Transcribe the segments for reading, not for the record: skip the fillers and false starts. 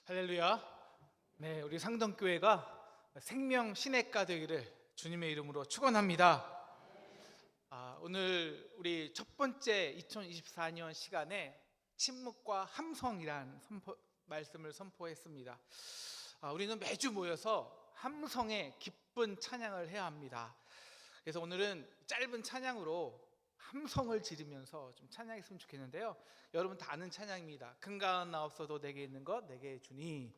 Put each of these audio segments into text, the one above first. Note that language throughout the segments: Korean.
할렐루야. 네, 우리 상동교회가 생명 시냇가 되기를 주님의 이름으로 축원합니다. 오늘 우리 첫 번째 2024년 시간에 침묵과 함성이란 말씀을 선포했습니다. 우리는 매주 모여서 함성의 기쁜 찬양을 해야 합니다. 그래서 오늘은 짧은 찬양으로 함성을 지르면서 좀 찬양했으면 좋겠는데요. 여러분 다 아는 찬양입니다. 근가은 나옵소도 내게 있는 것 내게 주니.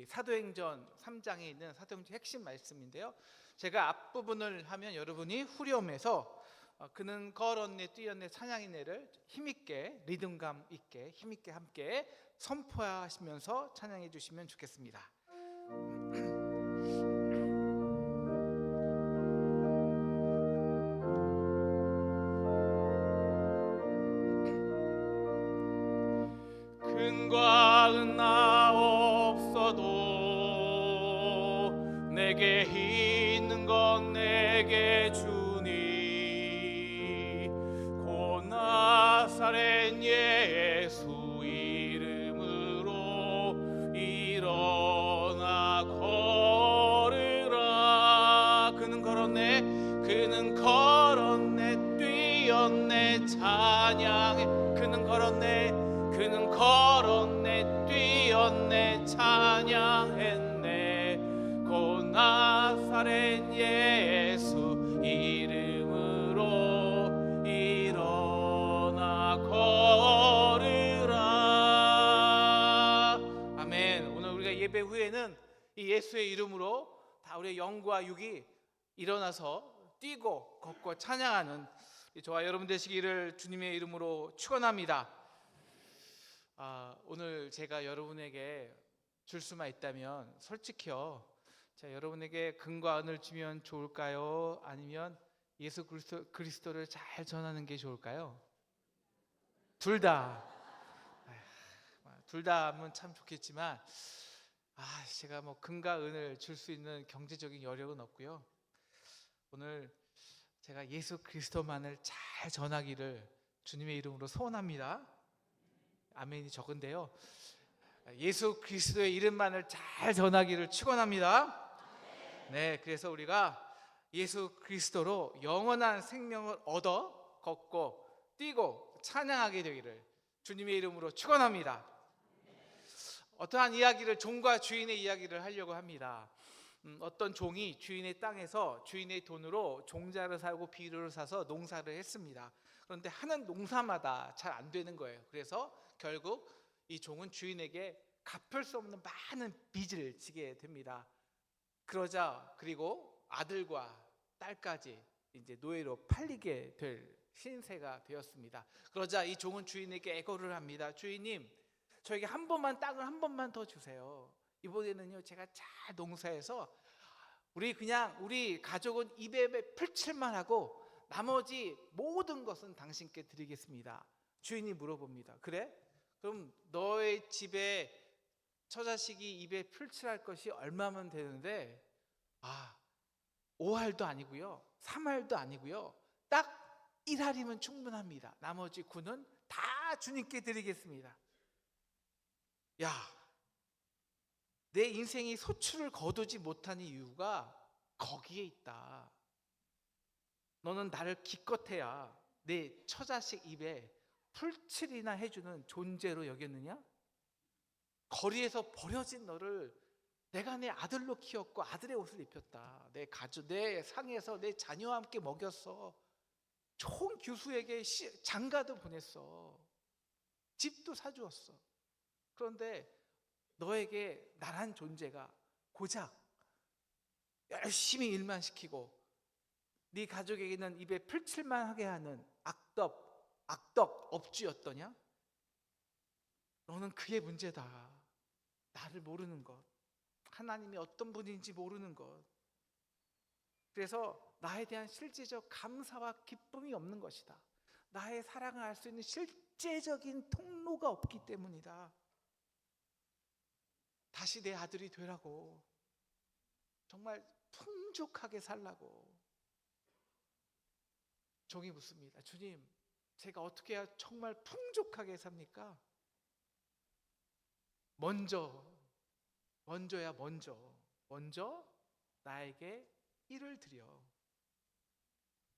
사도행전 3장에 있는 사도행전 핵심 말씀인데요. 제가 앞부분을 하면 여러분이 후렴에서 그는 걸었네 뛰었네 찬양이네를 힘있게 리듬감 있게 힘있게 함께 선포하시면서 찬양해 주시면 좋겠습니다. 근과은 나 없어도 내게 있는 건 내게 주니 곧 나사렛 예수 이름으로 일어나 걸으라. 그는 걸었네 뛰었네 찬양해. 그는 걸었네 뛰었네 찬양했네. 곧 나사렛 예수 이름으로 일어나 걸으라. 아멘. 오늘 우리가 예배 후에는 이 예수의 이름으로 다 우리의 영과 육이 일어나서 뛰고 걷고 찬양하는 저와 여러분 되시기를 주님의 이름으로 축원합니다. 오늘 제가 여러분에게 줄 수만 있다면 솔직히요, 제가 여러분에게 금과 은을 주면 좋을까요? 아니면 예수 그리스도를 잘 전하는 게 좋을까요? 둘 다. 둘 다 하면 참 좋겠지만 제가 뭐 금과 은을 줄 수 있는 경제적인 여력은 없고요. 오늘 제가 예수 그리스도만을 잘 전하기를 주님의 이름으로 소원합니다. 아멘이 적은데요. 예수 그리스도의 이름만을 잘 전하기를 축원합니다. 네, 그래서 우리가 예수 그리스도로 영원한 생명을 얻어 걷고 뛰고 찬양하게 되기를 주님의 이름으로 축원합니다. 어떠한 이야기를 종과 주인의 이야기를 하려고 합니다. 어떤 종이 주인의 땅에서 주인의 돈으로 종자를 사고 비료를 사서 농사를 했습니다. 그런데 하는 농사마다 잘 안 되는 거예요. 그래서 결국 이 종은 주인에게 갚을 수 없는 많은 빚을 지게 됩니다. 그리고 아들과 딸까지 이제 노예로 팔리게 될 신세가 되었습니다. 그러자 이 종은 주인에게 애걸을 합니다. 주인님, 저에게 땅을 한 번만 더 주세요. 이번에는요 제가 잘 농사해서 우리 가족은 입에 풀칠만 하고 나머지 모든 것은 당신께 드리겠습니다. 주인이 물어봅니다. 그래? 그럼 너의 집에 처자식이 입에 풀칠할 것이 얼마면 되는데 5알도 아니고요 3알도 아니고요 딱 1알이면 충분합니다. 나머지 9는 다 주님께 드리겠습니다. 야, 내 인생이 소출을 거두지 못한 이유가 거기에 있다. 너는 나를 기껏해야 내 처자식 입에 풀칠이나 해주는 존재로 여겼느냐? 거리에서 버려진 너를 내가 내 아들로 키웠고 아들의 옷을 입혔다. 내 상에서 내 자녀와 함께 먹였어. 좋은 교수에게 장가도 보냈어. 집도 사주었어. 그런데 너에게 나란 존재가 고작 열심히 일만 시키고 네 가족에게는 입에 풀칠만 하게 하는 악덕 업주였더냐? 너는 그게 문제다. 나를 모르는 것, 하나님이 어떤 분인지 모르는 것, 그래서 나에 대한 실제적 감사와 기쁨이 없는 것이다. 나의 사랑을 알 수 있는 실제적인 통로가 없기 때문이다. 다시 내 아들이 되라고, 정말 풍족하게 살라고. 종이 묻습니다. 주님, 제가 어떻게 해야 정말 풍족하게 삽니까? 먼저 먼저야 먼저 나에게 일을 드려.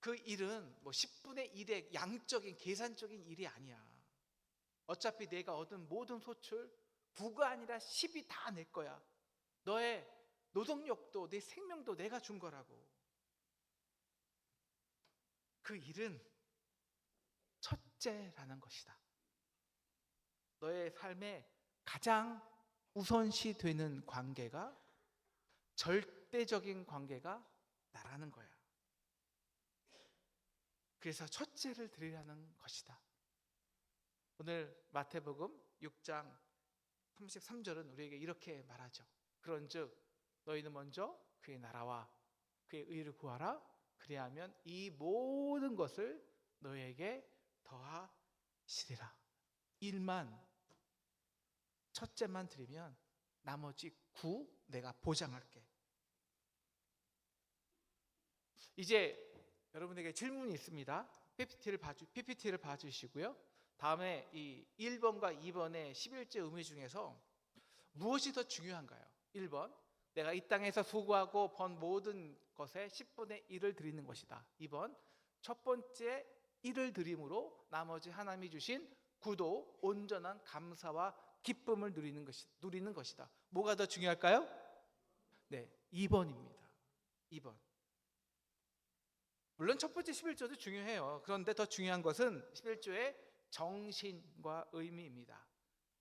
그 일은 뭐 10분의 1의 양적인 계산적인 일이 아니야. 어차피 내가 얻은 모든 소출 9가 아니라 10이 다 내 거야. 너의 노동력도 내 생명도 내가 준 거라고. 그 일은 첫째라는 것이다. 너의 삶에 가장 우선시 되는 관계가, 절대적인 관계가 나라는 거야. 그래서 첫째를 드리라는 것이다. 오늘 마태복음 6장 33절은 우리에게 이렇게 말하죠. 그런즉 너희는 먼저 그의 나라와 그의 의를 구하라. 그리하면 이 모든 것을 너희에게 더하시리라. 일만, 첫째만 드리면 나머지 9 내가 보장할게. 이제 여러분에게 질문이 있습니다. PPT를 봐주시고요. 다음에 이 1번과 2번의 11조 의미 중에서 무엇이 더 중요한가요? 1번, 내가 이 땅에서 수고하고 번 모든 것에 10분의 1을 드리는 것이다. 2번, 첫 번째 1을 드림으로 나머지 하나님이 주신 구도, 온전한 감사와 기쁨을 누리는 것이다. 뭐가 더 중요할까요? 네, 2번입니다. 2번. 물론 첫 번째 11조도 중요해요. 그런데 더 중요한 것은 11조의 정신과 의미입니다.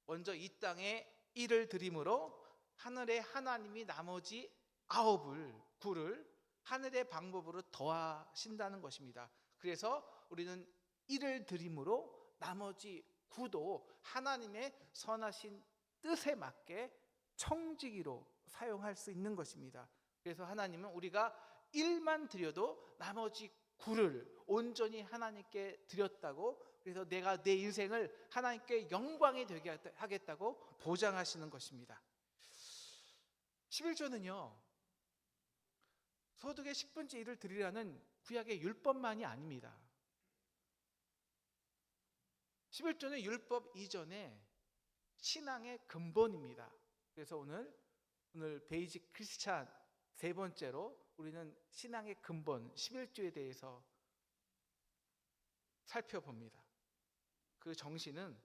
먼저 이 땅에 1을 드림으로 하늘의 하나님이 나머지 9을 하늘의 방법으로 더하신다는 것입니다. 그래서 우리는 1을 드림으로 나머지 9도 하나님의 선하신 뜻에 맞게 청지기로 사용할 수 있는 것입니다. 그래서 하나님은 우리가 1만 드려도 나머지 9를 온전히 하나님께 드렸다고, 그래서 내가 내 인생을 하나님께 영광이 되게 하겠다고 보장하시는 것입니다. 11조는요, 소득의 10분의 1을 드리라는 구약의 율법만이 아닙니다. 11조는 율법 이전에 신앙의 근본입니다. 그래서 오늘 베이직 크리스찬 세 번째로 우리는 신앙의 근본 11조에 대해서 살펴봅니다. 그 정신은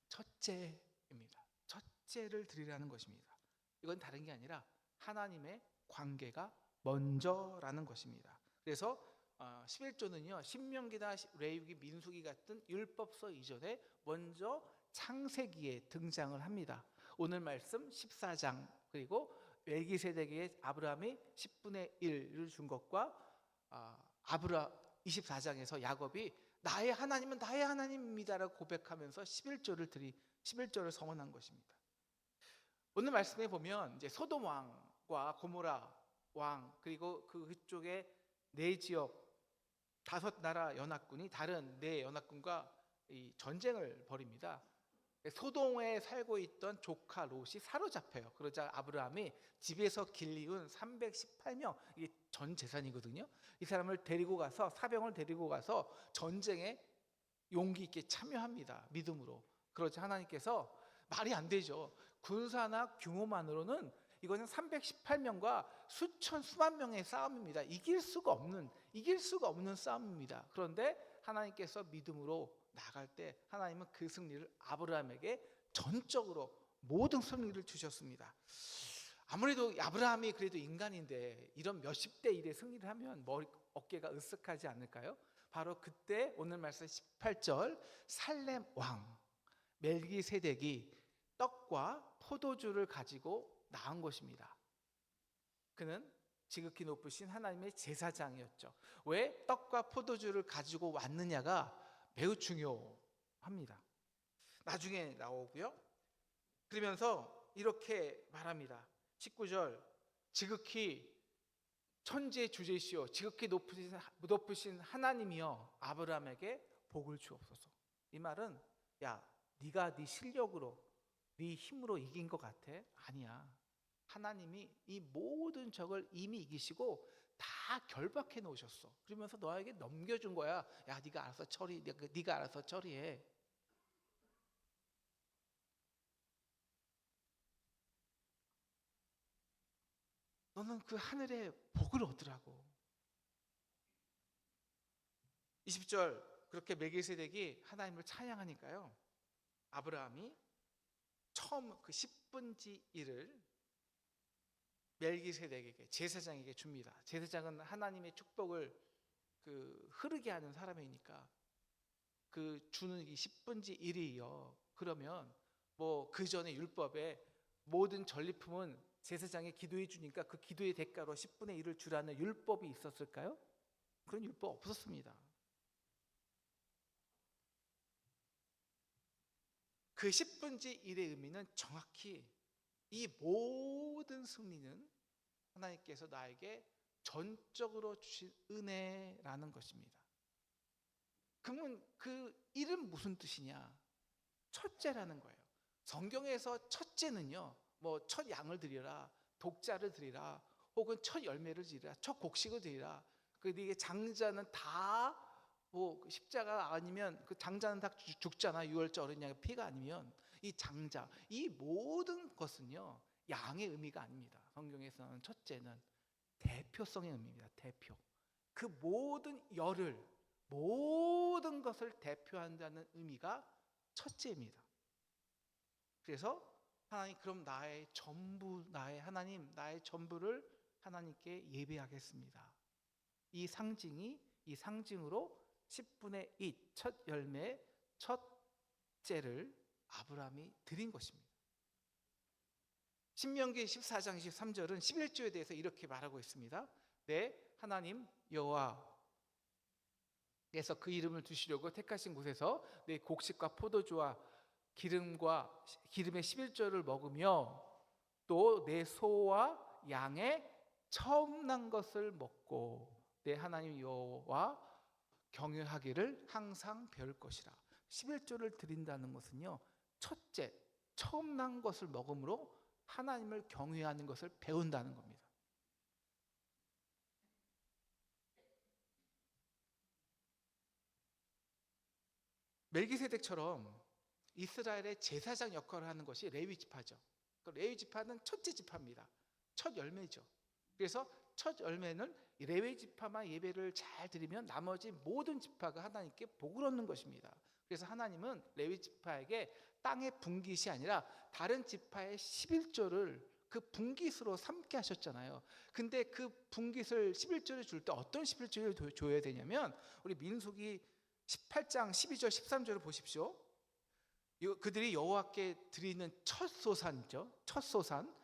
첫째입니다. 첫째를 드리라는 것입니다. 이건 다른 게 아니라 하나님의 관계가 먼저라는 것입니다. 그래서 11조는요, 신명기나 레위기, 민수기 같은 율법서 이전에 먼저 창세기에 등장을 합니다. 오늘 말씀 14장, 그리고 멜기세덱에게 아브라함이 10분의 1을 준 것과 24장에서 야곱이 나의 하나님은 나의 하나님입니다라고 고백하면서 11조를 성언한 것입니다. 오늘 말씀에 보면 이제 소돔 왕과 고모라 왕, 그리고 그쪽에 네 지역 5나라 연합군이 다른 네 연합군과 이 전쟁을 벌입니다. 소돔에 살고 있던 조카 롯이 사로잡혀요. 그러자 아브라함이 집에서 길리운 318명, 이게 전 재산이거든요. 이 사람을 데리고 가서, 사병을 데리고 가서 전쟁에 용기 있게 참여합니다. 믿음으로. 그러자 하나님께서, 말이 안 되죠. 군사나 규모만으로는 이거는 318명과 수만 명의 싸움입니다. 이길 수가 없는 싸움입니다. 그런데 하나님께서 믿음으로 나갈 때 하나님은 그 승리를 아브라함에게 전적으로 모든 승리를 주셨습니다. 아무래도 아브라함이 그래도 인간인데 이런 몇십 대 1의 승리를 하면 어깨가 으쓱하지 않을까요? 바로 그때 오늘 말씀 18절 살렘 왕 멜기세덱이 떡과 포도주를 가지고 나온 것입니다. 그는 지극히 높으신 하나님의 제사장이었죠. 왜 떡과 포도주를 가지고 왔느냐가 매우 중요합니다. 나중에 나오고요. 그러면서 이렇게 말합니다. 19절, 지극히 천지의 주제시오 지극히 높으신 하나님이여 아브라함에게 복을 주옵소서. 이 말은, 야, 네가 네 실력으로 네 힘으로 이긴 것 같아? 아니야. 하나님이 이 모든 적을 이미 이기시고 다 결박해 놓으셨어. 그러면서 너에게 넘겨준 거야. 야, 네가 알아서 처리해. 너는 그 하늘의 복을 얻으라고. 20절 그렇게 멜기세덱이 하나님을 찬양하니까요, 아브라함이 처음 그 10분지 1을 멜기세덱에게, 제사장에게 줍니다. 제사장은 하나님의 축복을 흐르게 하는 사람이니까 그 주는 이 10분지 1이요. 그러면 뭐 그 전에 율법에 모든 전리품은 제사장이 기도해 주니까 그 기도의 대가로 10분의 1을 주라는 율법이 있었을까요? 그런 율법 없었습니다. 그 10분지 1의 의미는 정확히 이 모든 승리는 하나님께서 나에게 전적으로 주신 은혜라는 것입니다. 그러면 그 1은 무슨 뜻이냐? 첫째라는 거예요. 성경에서 첫째는요, 뭐 첫 양을 드리라, 독자를 드리라, 혹은 첫 열매를 드리라, 첫 곡식을 드리라. 이게 장자는 다 뭐 십자가 아니면 그 장자는 다 죽잖아. 유월절 어린 양의 피가 아니면. 이 장자, 이 모든 것은요 양의 의미가 아닙니다. 성경에서는 첫째는 대표성의 의미입니다. 대표. 그 모든 열을, 모든 것을 대표한다는 의미가 첫째입니다. 그래서 하나님, 그럼 나의 전부, 나의 하나님, 나의 전부를 하나님께 예배하겠습니다. 이 상징으로 10분의 1, 첫 열매, 첫째를 아브라함이 드린 것입니다. 신명기 14장 23절은 11조에 대해서 이렇게 말하고 있습니다. 내 하나님 여호와께서 그 이름을 두시려고 택하신 곳에서 내 곡식과 포도주와 기름의 11조를 먹으며 또 내 소와 양의 처음 난 것을 먹고 내 하나님 여호와 경외하기를 항상 배울 것이라. 11조를 드린다는 것은요, 첫째, 처음 난 것을 먹음으로 하나님을 경외하는 것을 배운다는 겁니다. 멜기세덱처럼 이스라엘의 제사장 역할을 하는 것이 레위 지파죠. 레위 지파는 첫째 지파입니다. 첫 열매죠. 그래서 첫 열매는 레위 지파만 예배를 잘 드리면 나머지 모든 지파가 하나님께 복을 얻는 것입니다. 그래서 하나님은 레위 지파에게 땅의 분깃이 아니라 다른 지파의 11조를 그 분깃으로 삼게 하셨잖아요. 근데 그 분깃을 11조를 줄 때 어떤 11조를 줘야 되냐면, 우리 민수기 18장 12절 13절을 보십시오. 그들이 여호와께 드리는 첫 소산이죠. 첫 소산,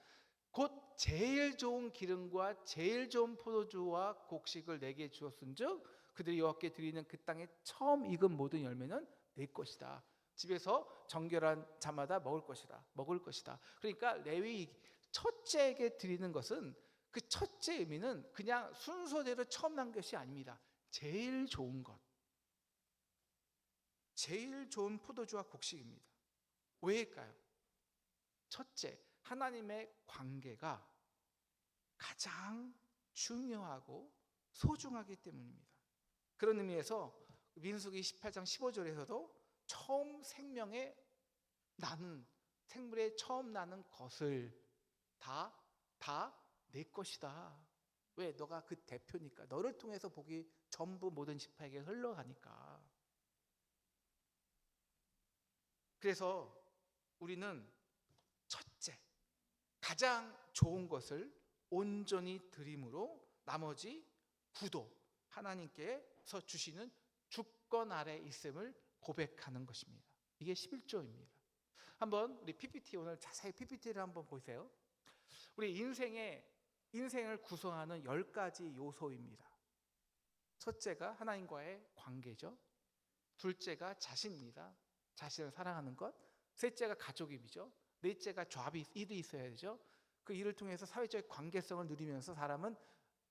곧 제일 좋은 기름과 제일 좋은 포도주와 곡식을 내게 주었은즉 그들이 여호와께 드리는 그 땅에 처음 익은 모든 열매는 내 것이다. 집에서 정결한 자마다 먹을 것이다. 그러니까 레위 첫째에게 드리는 것은, 그 첫째 의미는 그냥 순서대로 처음 난 것이 아닙니다. 제일 좋은 것, 제일 좋은 포도주와 곡식입니다. 왜일까요? 첫째, 하나님의 관계가 가장 중요하고 소중하기 때문입니다. 그런 의미에서 민수기 18장 15절에서도 처음 생물의 처음 나는 것을 다 내 것이다. 왜? 너가 그 대표니까. 너를 통해서 복이 전부 모든 지파에게 흘러가니까. 그래서 우리는 첫째, 가장 좋은 것을 온전히 드림으로 나머지 부도, 하나님께서 주시는 주권 아래 있음을 고백하는 것입니다. 이게 11조입니다. 한번 우리 PPT, 오늘 자세히 PPT를 한번 보세요. 우리 인생을 구성하는 10가지 요소입니다. 첫째가 하나님과의 관계죠. 둘째가 자신입니다. 자신을 사랑하는 것. 셋째가 가족이죠. 넷째가 일이 있어야 되죠. 그 일을 통해서 사회적 관계성을 누리면서 사람은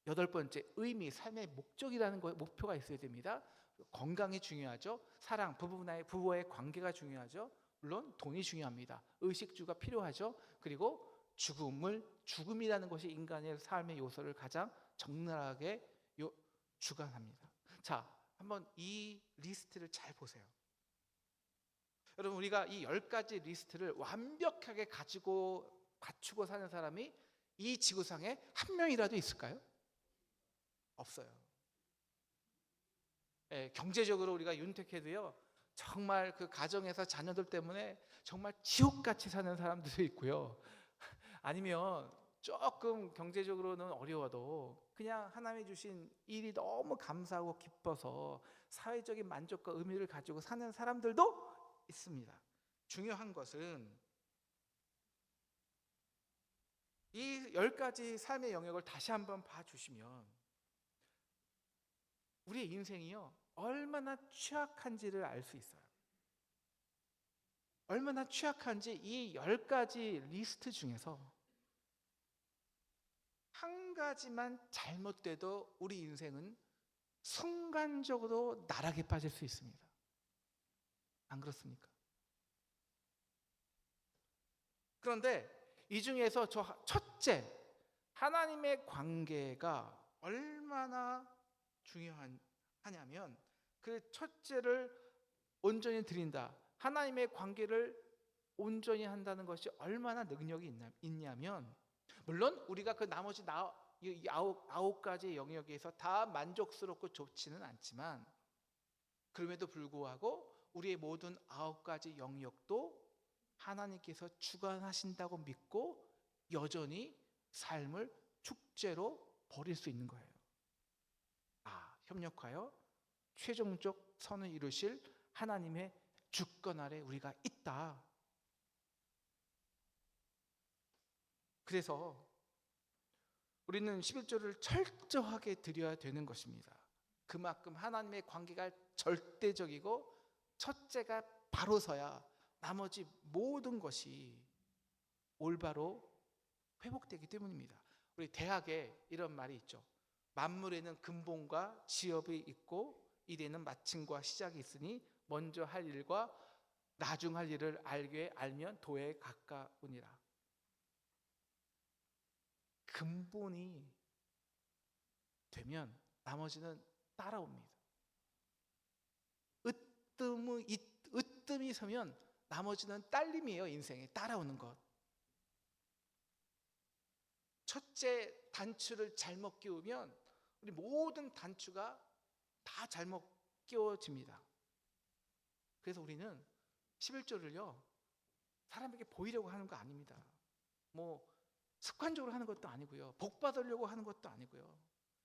8번째, 의미, 삶의 목적이라는 목표가 있어야 됩니다. 건강이 중요하죠. 사랑, 부부와의 관계가 중요하죠. 물론 돈이 중요합니다. 의식주가 필요하죠. 그리고 죽음이라는 것이 인간의 삶의 요소를 가장 적나라하게 주관합니다. 자, 한번 이 리스트를 잘 보세요. 여러분, 우리가 이 10가지 리스트를 완벽하게 갖추고 사는 사람이 이 지구상에 한 명이라도 있을까요? 없어요. 예, 경제적으로 우리가 윤택해도요, 정말 그 가정에서 자녀들 때문에 정말 지옥같이 사는 사람들도 있고요. 아니면 조금 경제적으로는 어려워도 그냥 하나님이 주신 일이 너무 감사하고 기뻐서 사회적인 만족과 의미를 가지고 사는 사람들도 있습니다. 중요한 것은 이 10가지 삶의 영역을 다시 한번 봐주시면 우리의 인생이요, 얼마나 취약한지를 알 수 있어요. 얼마나 취약한지 이 10가지 리스트 중에서 한 가지만 잘못돼도 우리 인생은 순간적으로 나락에 빠질 수 있습니다. 안 그렇습니까? 그런데 이 중에서 저 첫째, 하나님의 관계가 얼마나 중요하냐면 그 첫째를 온전히 드린다, 하나님의 관계를 온전히 한다는 것이 얼마나 능력이 있냐면, 물론 우리가 그 나머지 이 아홉 가지 영역에서 다 만족스럽고 좋지는 않지만, 그럼에도 불구하고 우리의 모든 9가지 영역도 하나님께서 주관하신다고 믿고 여전히 삶을 축제로 벌일 수 있는 거예요. 협력하여 최종적 선을 이루실 하나님의 주권 아래 우리가 있다. 그래서 우리는 11조를 철저하게 드려야 되는 것입니다. 그만큼 하나님의 관계가 절대적이고 첫째가 바로 서야 나머지 모든 것이 올바로 회복되기 때문입니다. 우리 대학에 이런 말이 있죠. 만물에는 근본과 지엽이 있고 일에는 마침과 시작이 있으니 먼저 할 일과 나중 할 일을 알면 도에 가까우니라. 근본이 되면 나머지는 따라옵니다. 으뜸이 서면 나머지는 딸림이에요. 인생에 따라오는 것. 첫째 단추를 잘못 끼우면 우리 모든 단추가 다 잘못 끼워집니다. 그래서 우리는 11조를요, 사람에게 보이려고 하는 거 아닙니다. 뭐 습관적으로 하는 것도 아니고요, 복 받으려고 하는 것도 아니고요,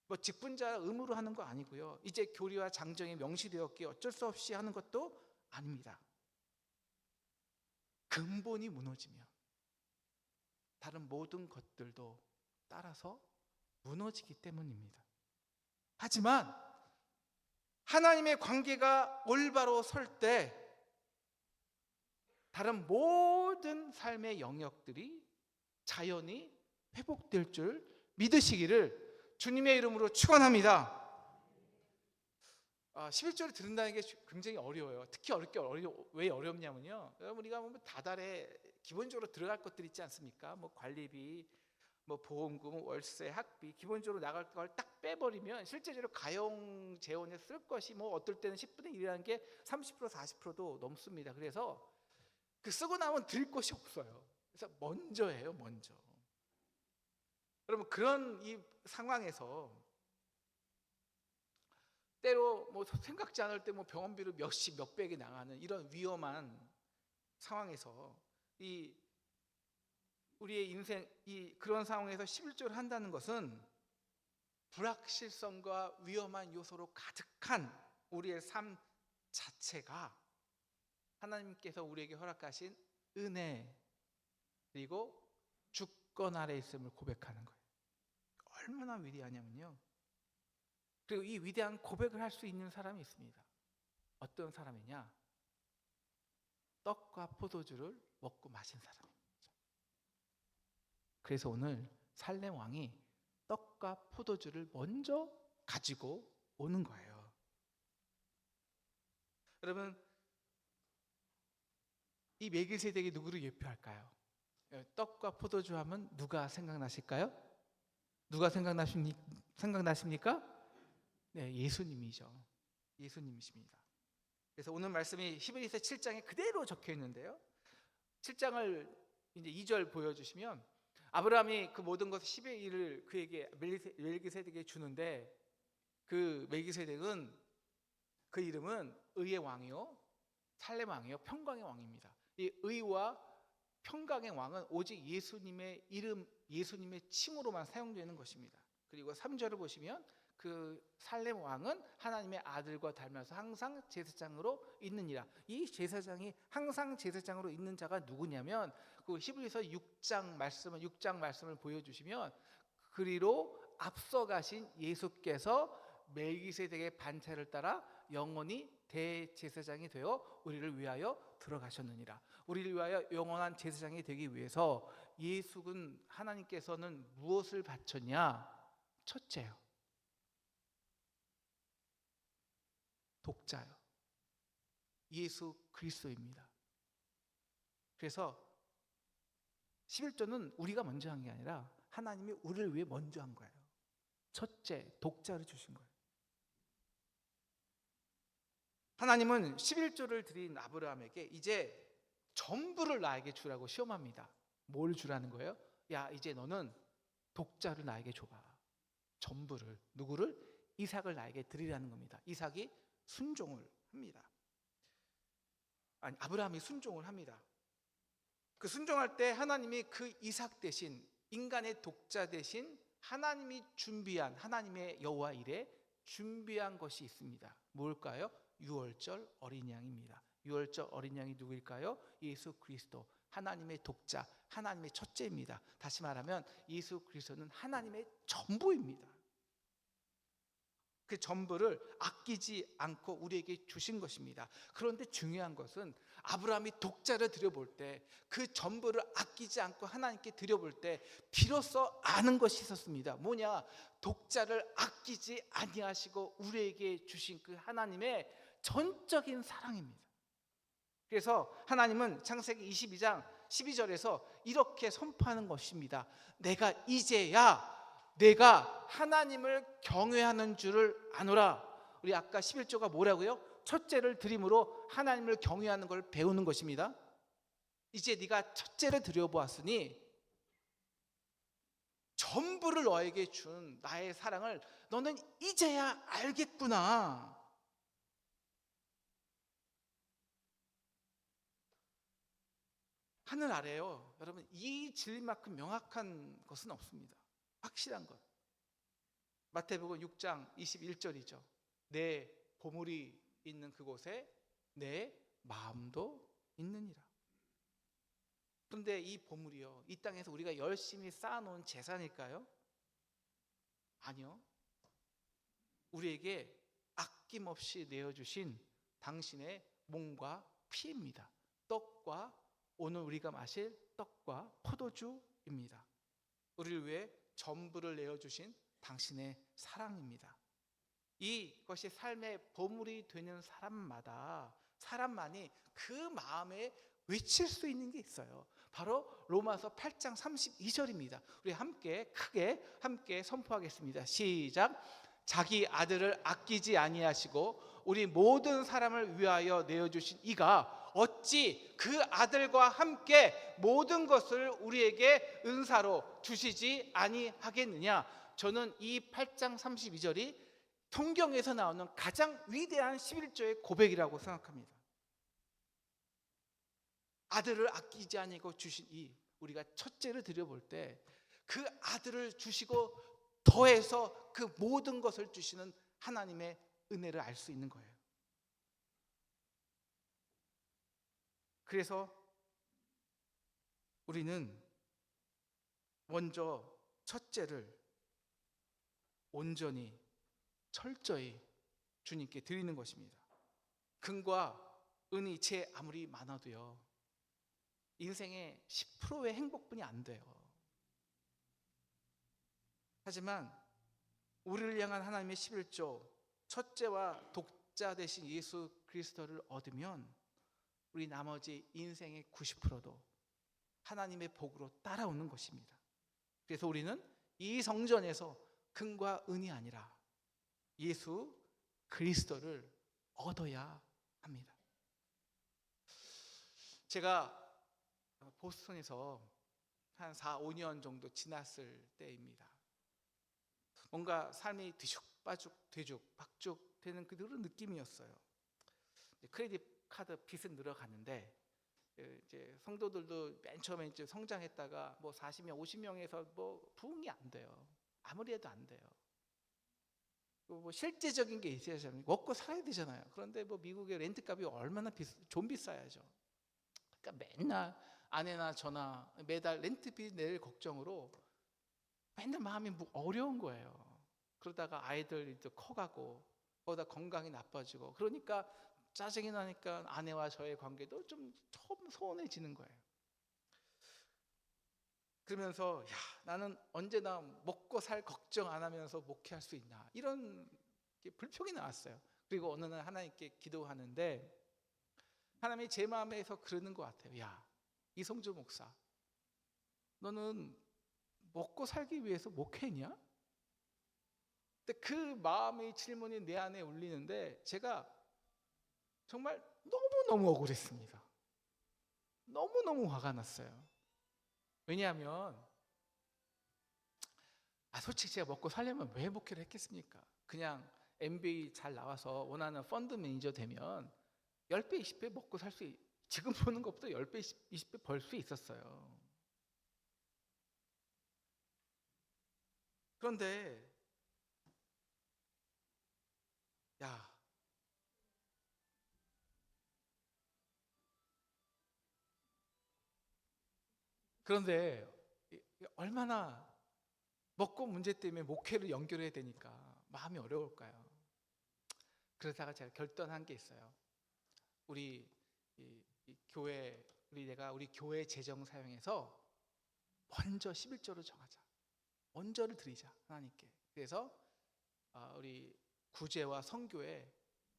뭐 직분자 의무로 하는 거 아니고요, 이제 교리와 장정이 명시되었기에 어쩔 수 없이 하는 것도 아닙니다. 근본이 무너지면 다른 모든 것들도 따라서 무너지기 때문입니다. 하지만 하나님의 관계가 올바로 설 때 다른 모든 삶의 영역들이 자연히 회복될 줄 믿으시기를 주님의 이름으로 축원합니다. 11조를 들은다는 게 굉장히 어려워요. 특히 왜 어렵냐면요, 우리가 다달에 기본적으로 들어갈 것들 있지 않습니까? 뭐 관리비, 뭐 보험금, 월세, 학비, 기본적으로 나갈 걸 딱 빼버리면 실제적으로 가용 재원에 쓸 것이 뭐 어떨 때는 10분의 1이라는 게 30% 40%도 넘습니다. 그래서 그 쓰고 나면 드릴 것이 없어요. 그래서 먼저 해요, 먼저. 여러분, 그런 이 상황에서 때로 뭐 생각지 않을 때 뭐 병원비로 몇십 몇백이 나가는 이런 위험한 상황에서 우리의 인생 그런 상황에서 11조를 한다는 것은 불확실성과 위험한 요소로 가득한 우리의 삶 자체가 하나님께서 우리에게 허락하신 은혜 그리고 주권 아래 있음을 고백하는 거예요. 얼마나 위대하냐면요, 그리고 이 위대한 고백을 할 수 있는 사람이 있습니다. 어떤 사람이냐? 떡과 포도주를 먹고 마신 사람입니다. 그래서 오늘 살렘 왕이 떡과 포도주를 먼저 가지고 오는 거예요. 여러분, 이 메기세덱이 누구를 예표할까요? 떡과 포도주 하면 누가 생각나실까요? 누가 생각나십니까? 네, 예수님이죠. 예수님이십니다. 그래서 오늘 말씀이 히브리서 7장에 그대로 적혀 있는데요, 7장을 이제 2절 보여주시면 아브라함이 그 모든 것 10의 1을 그에게 멜기세덱에게 주는데, 그 멜기세덱은 그 이름은 의의 왕이요 살렘 왕이요 평강의 왕입니다. 이 의와 평강의 왕은 오직 예수님의 이름, 예수님의 칭으로만 사용되는 것입니다. 그리고 3절을 보시면 그 살렘 왕은 하나님의 아들과 닮아서 항상 제사장으로 있느니라. 이 제사장이 항상 제사장으로 있는 자가 누구냐면, 그 히브리서 6장 말씀을 보여주시면, 그리로 앞서 가신 예수께서 멜기세덱의 반차를 따라 영원히 대제사장이 되어 우리를 위하여 들어가셨느니라. 우리를 위하여 영원한 제사장이 되기 위해서 예수는, 하나님께서는 무엇을 바쳤냐? 첫째요, 독자요, 예수 그리스도입니다. 그래서 11조는 우리가 먼저 한 게 아니라 하나님이 우리를 위해 먼저 한 거예요. 첫째, 독자를 주신 거예요. 하나님은 11조를 드린 아브라함에게 이제 전부를 나에게 주라고 시험합니다. 뭘 주라는 거예요? 야, 이제 너는 독자를 나에게 줘봐. 전부를. 누구를? 이삭을 나에게 드리라는 겁니다. 이삭이 순종을 합니다. 아니, 아브라함이 순종을 합니다. 그 순종할 때 하나님이 그 이삭 대신, 인간의 독자 대신 하나님이 준비한, 하나님의 여호와 일에 준비한 것이 있습니다. 뭘까요? 유월절 어린 양입니다. 유월절 어린 양이 누구일까요? 예수 그리스도, 하나님의 독자, 하나님의 첫째입니다. 다시 말하면 예수 그리스도는 하나님의 전부입니다. 그 전부를 아끼지 않고 우리에게 주신 것입니다. 그런데 중요한 것은 아브라함이 독자를 드려볼 때, 그 전부를 아끼지 않고 하나님께 드려볼 때 비로소 아는 것이 있었습니다. 뭐냐? 독자를 아끼지 아니하시고 우리에게 주신 그 하나님의 전적인 사랑입니다. 그래서 하나님은 창세기 22장 12절에서 이렇게 선포하는 것입니다. 내가 이제야 내가 하나님을 경외하는 줄을 아노라. 우리 아까 11조가 뭐라고요? 첫째를 드림으로 하나님을 경외하는 걸 배우는 것입니다. 이제 네가 첫째를 드려보았으니 전부를 너에게 준 나의 사랑을 너는 이제야 알겠구나. 하늘 아래요, 여러분, 이 진리만큼 명확한 것은 없습니다. 확실한 것. 마태복음 6장 21절이죠. 내 보물이 있는 그곳에 내 마음도 있느니라. 그런데 이 보물이요, 이 땅에서 우리가 열심히 쌓아놓은 재산일까요? 아니요. 우리에게 아낌없이 내어주신 당신의 몸과 피입니다. 떡과, 오늘 우리가 마실 떡과 포도주입니다. 우리를 위해 전부를 내어주신 당신의 사랑입니다. 이것이 삶의 보물이 되는 사람만이 그 마음에 외칠 수 있는 게 있어요. 바로 로마서 8장 32절입니다. 우리 크게 함께 선포하겠습니다. 시작. 자기 아들을 아끼지 아니하시고 우리 모든 사람을 위하여 내어주신 이가 어찌 그 아들과 함께 모든 것을 우리에게 은사로 주시지 아니하겠느냐. 저는 이 8장 32절이 성경에서 나오는 가장 위대한 11조의 고백이라고 생각합니다. 아들을 아끼지 아니하고 주신 이, 우리가 첫째를 드려볼 때 그 아들을 주시고 더해서 그 모든 것을 주시는 하나님의 은혜를 알 수 있는 거예요. 그래서 우리는 먼저 첫째를 온전히 철저히 주님께 드리는 것입니다. 금과 은이 채 아무리 많아도요, 인생의 10%의 행복뿐이 안 돼요. 하지만 우리를 향한 하나님의 11조, 첫째와 독자 되신 예수 그리스도를 얻으면 우리 나머지 인생의 90%도 하나님의 복으로 따라오는 것입니다. 그래서 우리는 이 성전에서 금과 은이 아니라 예수 그리스도를 얻어야 합니다. 제가 보스턴에서 한 4, 5년 정도 지났을 때입니다. 뭔가 삶이 뒤죽박죽 되는 그런 느낌이었어요. 크레딧 카드 빚은 늘어가는데 이제 성도들도 맨 처음에 이제 성장했다가 뭐 40명, 50명에서 뭐 부흥이 안 돼요. 아무리 해도 안 돼요. 뭐 실제적인 게 있어야죠. 먹고 살아야 되잖아요. 그런데 뭐 미국의 렌트값이 얼마나 좀 비싸야죠. 그러니까 맨날 아내나 저나 매달 렌트비 낼 걱정으로 맨날 마음이 어려운 거예요. 그러다가 아이들이 또 커가고 거기다 건강이 나빠지고 그러니까 짜증이 나니까 아내와 저의 관계도 좀 소원해지는 거예요. 그러면서 야, 나는 언제나 먹고 살 걱정 안 하면서 목회할 수 있나 이런 불평이 나왔어요. 그리고 어느 날 하나님께 기도하는데 하나님이 제 마음에서 그러는 것 같아요. 야, 이성주 목사, 너는 먹고 살기 위해서 목회냐? 근데 그 마음의 질문이 내 안에 울리는데 제가 정말 너무너무 억울했습니다. 너무너무 화가 났어요. 왜냐하면 솔직히 제가 먹고 살려면 왜 목회를 했겠습니까? 그냥 MBA 잘 나와서 원하는 펀드 매니저 되면 10배, 20배 먹고 살 수 지금 버는 것보다 10배, 20배 벌 수 있었어요. 그런데 야, 그런데 얼마나 먹고 문제 때문에 목회를 연결해야 되니까 마음이 어려울까요? 그러다가 제가 결단한 게 있어요. 우리 교회 내가 우리 교회 재정 사용해서 먼저 11조를 정하자. 먼저를 드리자 하나님께. 그래서 우리 구제와 선교에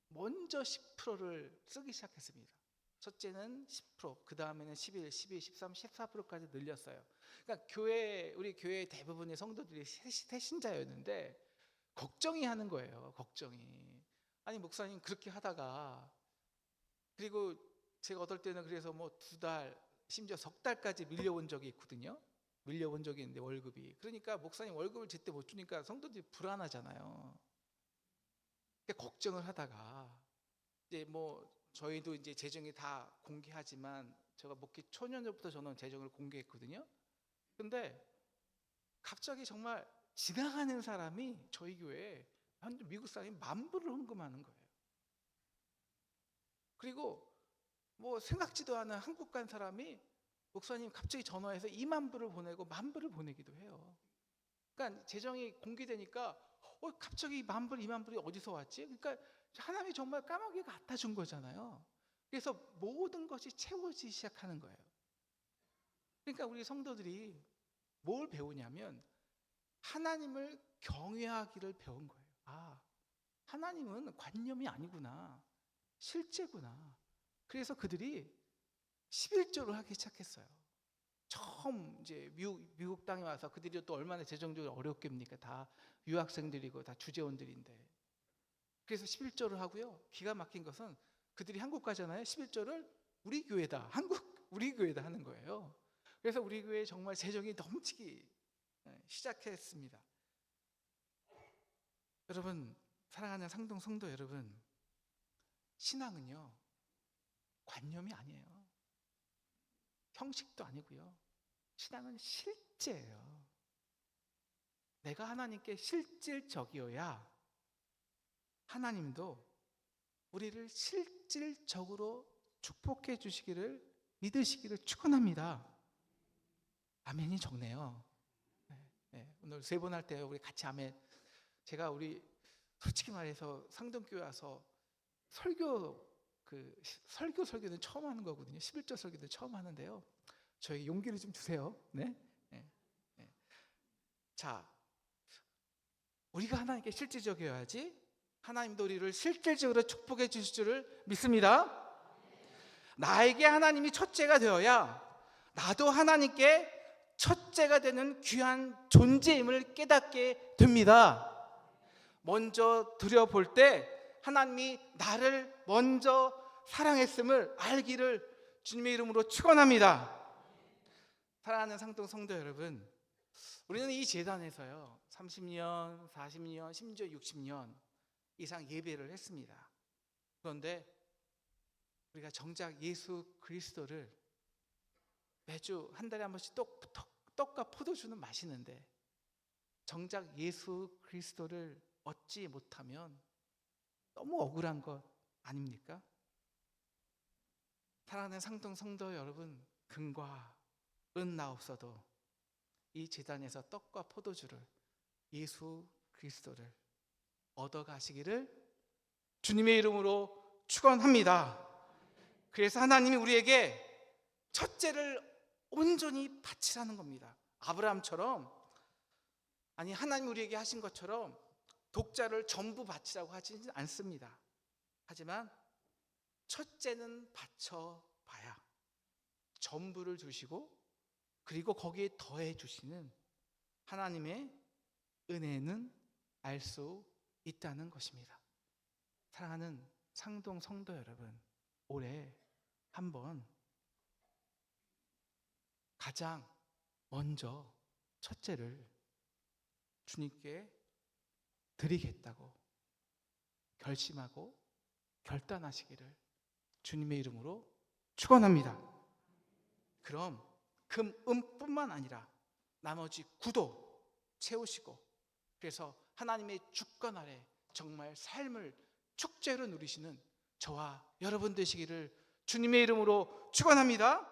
먼저 10%를 쓰기 시작했습니다. 첫째는 10%, 그 다음에는 11, 12, 13, 14%까지 늘렸어요. 그러니까 우리 교회 대부분의 성도들이 새신자였는데 걱정이 하는 거예요. 걱정이. 아니 목사님 그렇게 하다가 그리고 제가 어떨 때는 그래서 뭐 2달, 심지어 석 달까지 밀려온 적이 있거든요. 밀려온 적이 있는데 월급이. 그러니까 목사님 월급을 제때 못 주니까 성도들이 불안하잖아요. 그러니까 걱정을 하다가 이제 뭐 저희도 이제 재정이 다 공개하지만 제가 목회 초년부터 저는 재정을 공개했거든요. 근데 갑자기 정말 지나가는 사람이 저희 교회에 완전 미국 사람이 10,000불을 헌금하는 거예요. 그리고 뭐 생각지도 않은 한국 간 사람이 목사님 갑자기 전화해서 20,000불을 보내고 10,000불을 보내기도 해요. 그러니까 재정이 공개되니까 갑자기 10,000불, 20,000불이 어디서 왔지? 그러니까 하나님이 정말 까마귀 갖다 준 거잖아요. 그래서 모든 것이 채워지기 시작하는 거예요. 그러니까 우리 성도들이 뭘 배우냐면 하나님을 경외하기를 배운 거예요. 하나님은 관념이 아니구나. 실제구나. 그래서 그들이 11조를 하기 시작했어요. 처음 이제 미국 땅에 와서 그들이 또 얼마나 재정적으로 어렵겠습니까? 다 유학생들이고 다 주재원들인데. 그래서 11조를 하고요. 기가 막힌 것은 그들이 한국 가잖아요. 11조를 우리 교회다. 우리 교회다 하는 거예요. 그래서 우리 교회에 정말 재정이 넘치기 시작했습니다. 여러분, 사랑하는 상동 성도 여러분, 신앙은요 관념이 아니에요. 형식도 아니고요. 신앙은 실제예요. 내가 하나님께 실질적이어야 하나님도 우리를 실질적으로 축복해 주시기를 믿으시기를 축원합니다. 아멘이 적네요. 네, 오늘 3번 할 때 우리 같이 아멘. 제가 우리 솔직히 말해서 상동교회 와서 설교는 처음 하는 거거든요. 11조 설교도 처음 하는데요. 저에게 용기를 좀 주세요. 네. 자, 우리가 하나님께 실질적이어야지 하나님도 우리를 실질적으로 축복해 주실 줄을 믿습니다. 나에게 하나님이 첫째가 되어야 나도 하나님께 첫째가 되는 귀한 존재임을 깨닫게 됩니다. 먼저 드려볼 때 하나님이 나를 먼저 사랑했음을 알기를 주님의 이름으로 축원합니다. 사랑하는 상동 성도 여러분, 우리는 이 제단에서요 30년, 40년, 심지어 60년 이상 예배를 했습니다. 그런데 우리가 정작 예수 그리스도를 매주 한 달에 한 번씩 떡과 포도주는 마시는데 정작 예수 그리스도를 얻지 못하면 너무 억울한 것 아닙니까? 사랑하는 상동 성도 여러분, 금과 은 나옵소도 이 제단에서 떡과 포도주를, 예수 그리스도를 얻어가시기를 주님의 이름으로 축원합니다. 그래서 하나님이 우리에게 첫째를 온전히 바치라는 겁니다. 아브라함처럼, 아니 하나님 우리에게 하신 것처럼 독자를 전부 바치라고 하지는 않습니다. 하지만 첫째는 바쳐봐야 전부를 주시고 그리고 거기에 더해 주시는 하나님의 은혜는 알 수 있다는 것입니다. 사랑하는 상동 성도 여러분, 올해 한번 가장 먼저 첫째를 주님께 드리겠다고 결심하고 결단하시기를 주님의 이름으로 축원합니다. 그럼 금, 은뿐만 아니라 나머지 구도 채우시고, 그래서 하나님의 주권 아래 정말 삶을 축제로 누리시는 저와 여러분 되시기를 주님의 이름으로 축원합니다.